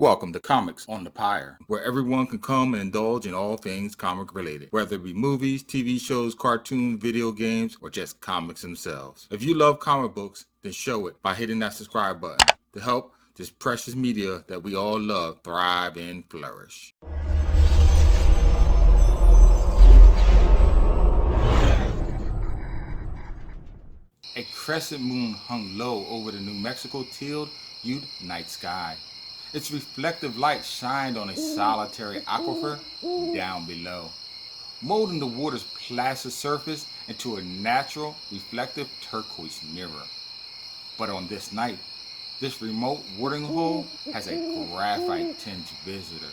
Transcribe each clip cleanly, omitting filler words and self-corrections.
Welcome to Comics on the Pyre, where everyone can come and indulge in all things comic related, whether it be movies, TV shows, cartoons, video games, or just comics themselves. If you love comic books, then show it by hitting that subscribe button to help this precious media that we all love thrive and flourish. A crescent moon hung low over the New Mexico teal-hued night sky. Its reflective light shined on a solitary aquifer down below, molding the water's placid surface into a natural, reflective turquoise mirror. But on this night, this remote watering hole has a graphite-tinged visitor,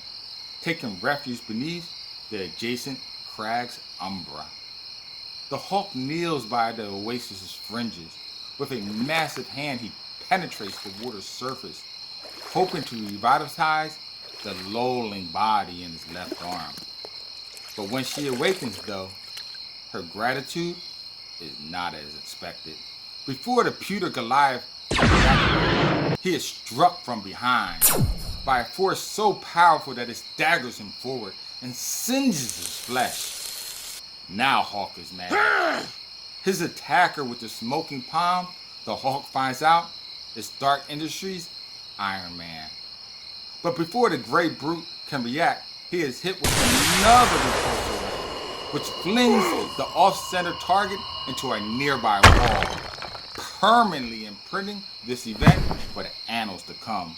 taking refuge beneath the adjacent crag's umbra. The hawk kneels by the oasis's fringes. With a massive hand, he penetrates the water's surface, hoping to revitalize the lolling body in his left arm. But when she awakens, though, her gratitude is not as expected. Before the pewter Goliath, he is struck from behind by a force so powerful that it staggers him forward and singes his flesh. Now Hawk is mad. His attacker with the smoking palm, the Hawk finds out, is Stark Industries' Iron Man. But before the gray brute can react, he is hit with another repulsor weapon, which flings the off-center target into a nearby wall, permanently imprinting this event for the annals to come.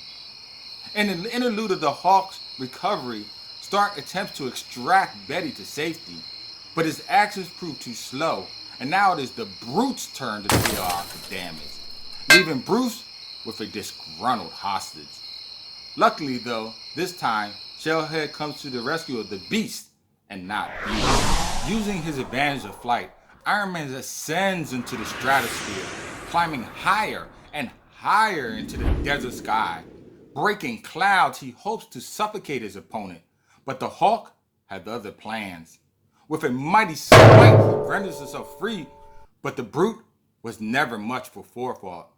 In the interlude of the Hawk's recovery, Stark attempts to extract Betty to safety, but his actions prove too slow, and now it is the Brute's turn to deal out the damage, leaving Bruce with a disgruntled hostage. Luckily though, this time, Shellhead comes to the rescue of the Beast, and not Beast. Using his advantage of flight, Iron Man ascends into the stratosphere, climbing higher and higher into the desert sky. Breaking clouds, he hopes to suffocate his opponent, but the Hawk had other plans. With a mighty swipe, he renders himself free, but the Brute was never much for forethought.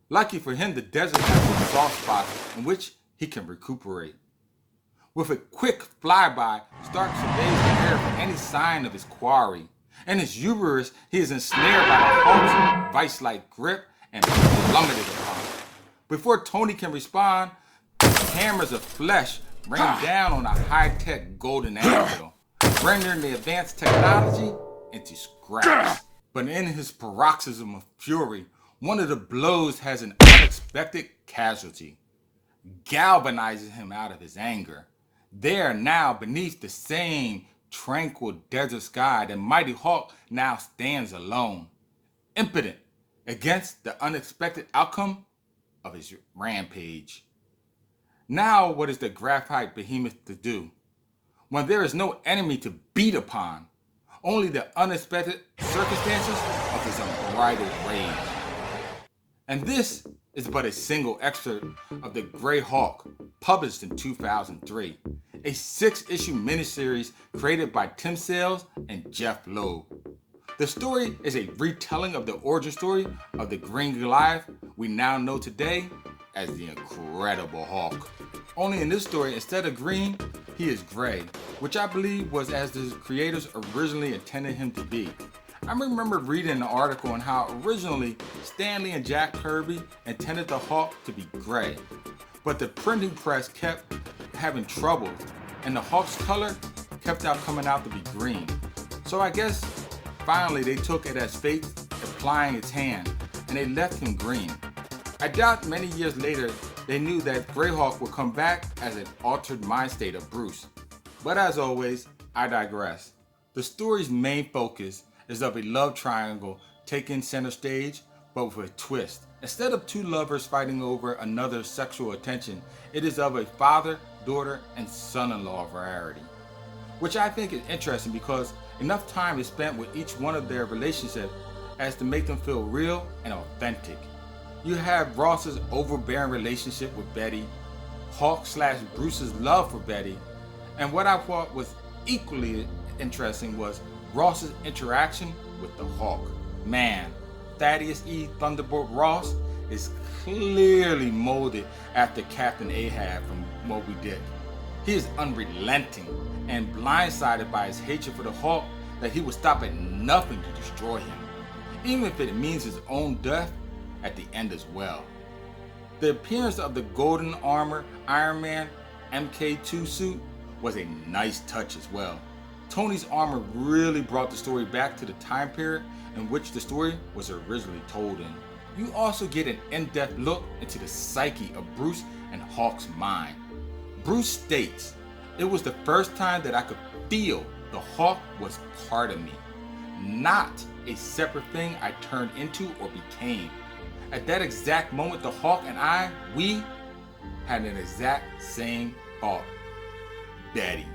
Lucky for him, the desert has soft spots in which he can recuperate. With a quick flyby, Stark surveys the air for any sign of his quarry. In his hubris, he is ensnared by the Hawk's vice-like grip and plummeted upon. Before Tony can respond, hammers of flesh rain down on a high-tech golden anvil, rendering the advanced technology into scraps. But in his paroxysm of fury, one of the blows has an unexpected casualty, galvanizing him out of his anger. There now, beneath the same tranquil desert sky, the mighty Hawk now stands alone, impotent against the unexpected outcome of his rampage. Now what is the graphite behemoth to do? When there is no enemy to beat upon, only the unexpected circumstances of his unbridled rage. And this is but a single excerpt of The Grey Hawk, published in 2003, a 6-issue miniseries created by Tim Sales and Jeff Loeb. The story is a retelling of the origin story of the Green Goliath we now know today as the Incredible Hulk. Only in this story, instead of green, he is gray, which I believe was as the creators originally intended him to be. I remember reading an article on how originally Stan Lee and Jack Kirby intended the Hulk to be gray, but the printing press kept having trouble, and the Hulk's color kept coming out to be green. So I guess finally they took it as fate applying its hand, and they left him green. I doubt many years later they knew that Greyhawk would come back as an altered mind state of Bruce. But as always, I digress. The story's main focus is of a love triangle taking center stage, but with a twist. Instead of two lovers fighting over another sexual attention, it is of a father, daughter, and son-in-law variety. Which I think is interesting because enough time is spent with each one of their relationships as to make them feel real and authentic. You have Ross's overbearing relationship with Betty, Hawk/Bruce's love for Betty, and what I thought was equally interesting was Ross's interaction with the Hawk. Man, Thaddeus E. Thunderbolt Ross is clearly molded after Captain Ahab from Moby Dick. He is unrelenting and blindsided by his hatred for the Hulk that he will stop at nothing to destroy him, even if it means his own death at the end as well. The appearance of the golden armor Iron Man MK2 suit was a nice touch as well. Tony's armor really brought the story back to the time period in which the story was originally told in. You also get an in-depth look into the psyche of Bruce and Hulk's mind. Bruce states, "It was the first time that I could feel the Hulk was part of me, not a separate thing I turned into or became." At that exact moment, the Hulk and we had an exact same thought. Daddy.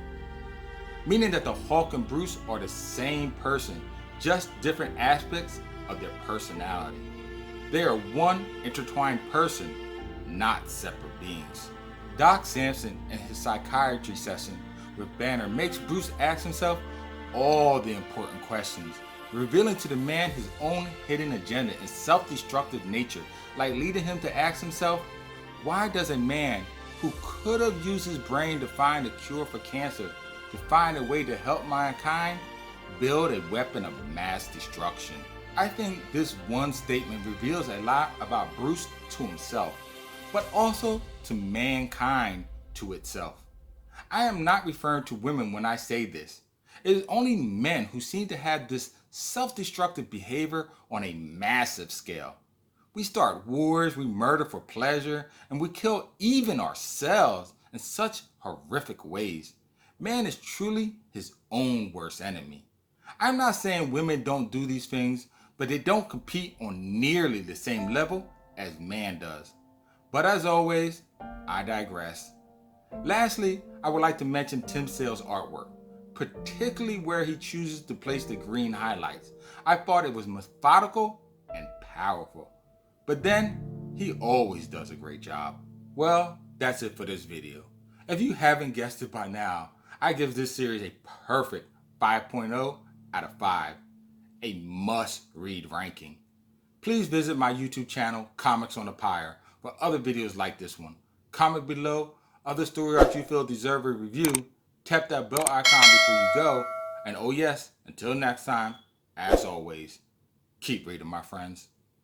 Meaning that the Hulk and Bruce are the same person, just different aspects of their personality. They are one intertwined person, not separate beings. Doc Samson in his psychiatry session with Banner makes Bruce ask himself all the important questions, revealing to the man his own hidden agenda and self-destructive nature, like leading him to ask himself, why does a man who could have used his brain to find a cure for cancer, to find a way to help mankind, build a weapon of mass destruction? I think this one statement reveals a lot about Bruce to himself, but also to mankind to itself. I am not referring to women when I say this. It is only men who seem to have this self-destructive behavior on a massive scale. We start wars, we murder for pleasure, and we kill even ourselves in such horrific ways. Man is truly his own worst enemy. I'm not saying women don't do these things, but they don't compete on nearly the same level as man does. But as always, I digress. Lastly, I would like to mention Tim Sale's artwork, particularly where he chooses to place the green highlights. I thought it was methodical and powerful. But then, he always does a great job. Well, that's it for this video. If you haven't guessed it by now, I give this series a perfect 5.0 out of 5. A must-read ranking. Please visit my YouTube channel, Comics on the Pyre, for other videos like this one. Comment below other story arcs you feel deserve a review. Tap that bell icon before you go. And oh yes, until next time, as always, keep reading, my friends.